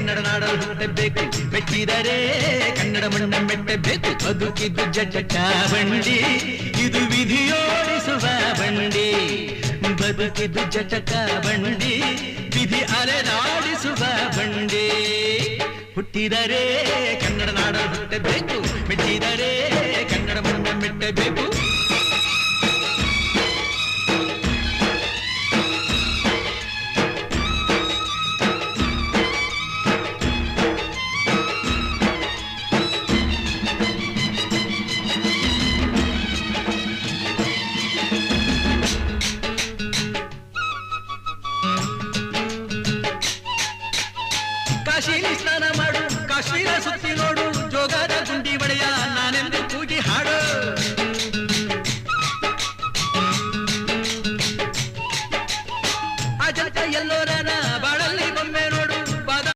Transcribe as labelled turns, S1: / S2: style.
S1: ಕನ್ನಡ ನಾಡಲು ಹುಟ್ಟಬೇಕು, ಮೆಟ್ಟಿದರೆ ಕನ್ನಡ ಮಣ್ಣ ಮೆಟ್ಟಬೇಕು. ಬದುಕಿದ್ದು ಜಟಕ ಬಂಡಿ, ಇದು ವಿಧಿಯೋಡಿಸುವ ಬಂಡಿ. ಬದುಕಿದ್ದು ಜಟಕ ಬಂಡಿ, ವಿಧಿ ಅಲೆದಾಡಿಸುವ ಬಂಡಿ. ಹುಟ್ಟಿದರೆ ಕನ್ನಡ ನಾಡಲು ಹುಟ್ಟಬೇಕು, ಮೆಟ್ಟಿದರೆ ಕನ್ನಡ ಮಣ್ಣ ಮೆಟ್ಟಬೇಕು. ಕಾಶಿಲಿ ಸ್ನಾನ ಮಾಡು, ಕಾಶ್ಮೀರ ಸುತ್ತಿ ನೋಡು, ಜೋಗದ ಗುಂಡಿ ಒಡೆಯ ನಾನೆಂದು ಕೂಗಿ ಹಾಡು.